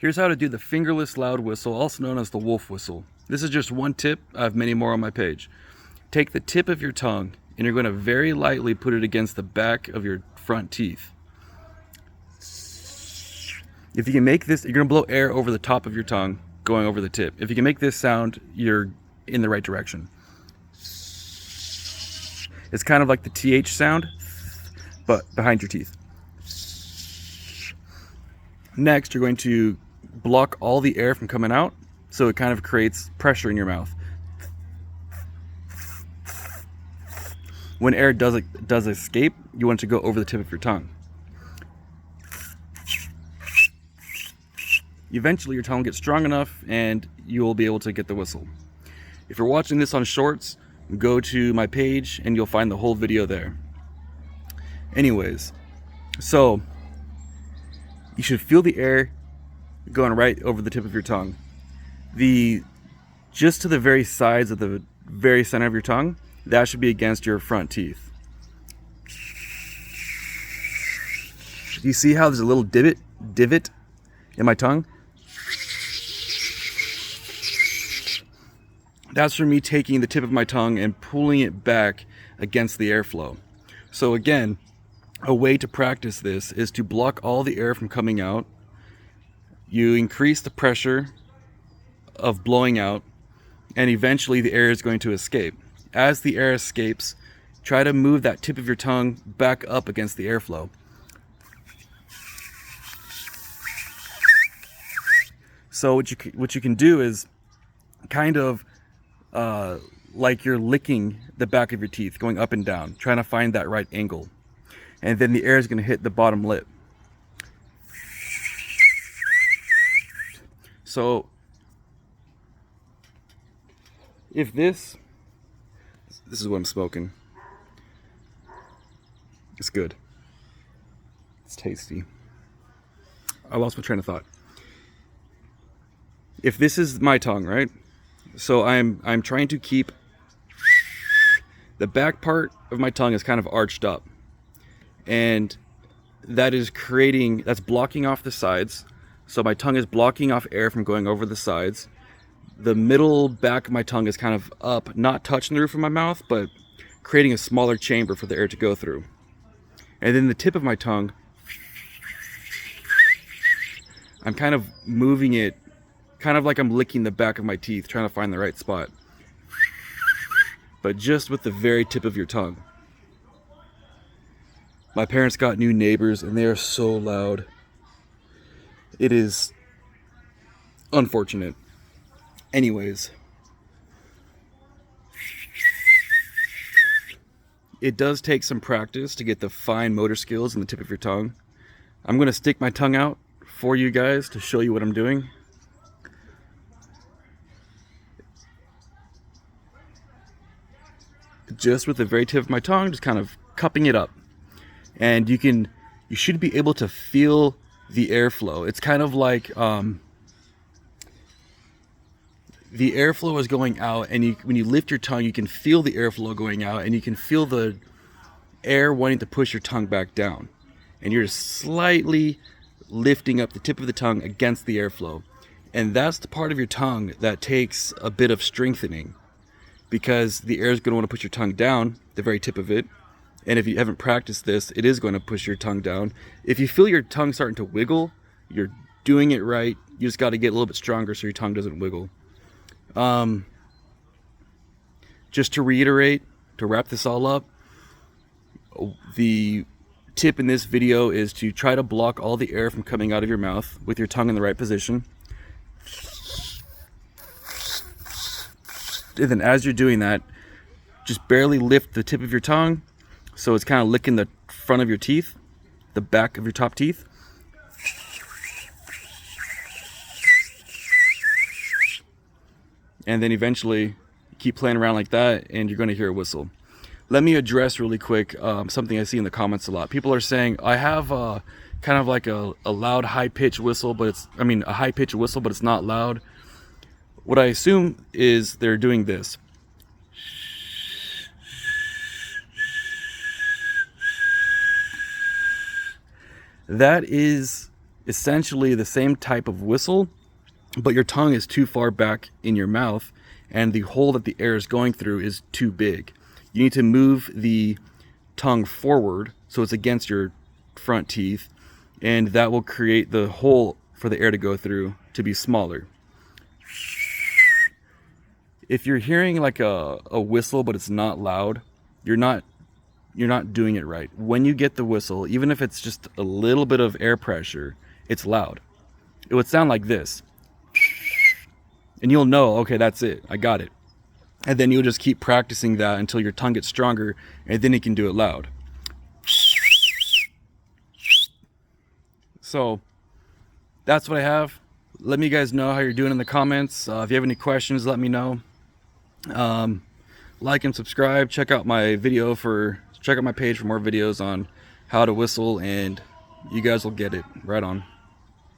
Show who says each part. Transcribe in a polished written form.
Speaker 1: Here's how to do the fingerless loud whistle, also known as the wolf whistle. This is just one tip. I have many more on my page. Take the tip of your tongue and you're going to very lightly put it against the back of your front teeth. If you can make this, you're going to blow air over the top of your tongue, going over the tip. If you can make this sound, you're in the right direction. It's kind of like the TH sound, but behind your teeth. Next, you're going to block all the air from coming out, so it kind of creates pressure in your mouth. When air does escape, you want it to go over the tip of your tongue. Eventually your tongue will get strong enough and you will be able to get the whistle. If you're watching this on Shorts, go to my page and you'll find the whole video there. Anyways, so you should feel the air going right over the tip of your tongue. Just to the very sides of the very center of your tongue, that should be against your front teeth. You see how there's a little divot in my tongue? That's from me taking the tip of my tongue and pulling it back against the airflow. So again, a way to practice this is to block all the air from coming out. You increase the pressure of blowing out, and eventually the air is going to escape. As the air escapes, try to move that tip of your tongue back up against the airflow. So what you can do is kind of like you're licking the back of your teeth, going up and down, trying to find that right angle. And then the air is going to hit the bottom lip. So if this is what I'm smoking. It's good. It's tasty. I lost my train of thought. If this is my tongue, right? So I'm trying to keep the back part of my tongue is kind of arched up. And that's blocking off the sides. So my tongue is blocking off air from going over the sides. The middle back of my tongue is kind of up, not touching the roof of my mouth, but creating a smaller chamber for the air to go through. And then the tip of my tongue, I'm kind of moving it, kind of like I'm licking the back of my teeth, trying to find the right spot. But just with the very tip of your tongue. My parents got new neighbors and they are so loud. It is unfortunate. Anyways, it does take some practice to get the fine motor skills in the tip of your tongue. I'm going to stick my tongue out for you guys to show you what I'm doing. Just with the very tip of my tongue, just kind of cupping it up. And you should be able to feel the airflow. It's kind of like the airflow is going out, and when you lift your tongue, you can feel the airflow going out, and you can feel the air wanting to push your tongue back down. And you're just slightly lifting up the tip of the tongue against the airflow. And that's the part of your tongue that takes a bit of strengthening, because the air is going to want to push your tongue down, the very tip of it. And if you haven't practiced this, it is going to push your tongue down. If you feel your tongue starting to wiggle, you're doing it right. You just got to get a little bit stronger so your tongue doesn't wiggle. Just to reiterate, to wrap this all up, the tip in this video is to try to block all the air from coming out of your mouth with your tongue in the right position. And then as you're doing that, just barely lift the tip of your tongue so it's kind of licking the front of your teeth, the back of your top teeth. And then eventually keep playing around like that and you're going to hear a whistle. Let me address really quick something I see in the comments a lot. People are saying, I have kind of like a loud high-pitched whistle, but a high-pitched whistle, but it's not loud. What I assume is they're doing this. That is essentially the same type of whistle, but your tongue is too far back in your mouth and the hole that the air is going through is too big. You need to move the tongue forward so it's against your front teeth, and that will create the hole for the air to go through to be smaller. If you're hearing like a whistle but it's not loud, you're not doing it right. When you get the whistle, even if it's just a little bit of air pressure, it's loud. It would sound like this. And you'll know, okay, that's it, I got it. And then you'll just keep practicing that until your tongue gets stronger, and then you can do it loud. So that's what I have. Let me guys know how you're doing in the comments. If you have any questions, let me know. Like and subscribe. Check out my page for more videos on how to whistle, and you guys will get it. Right on.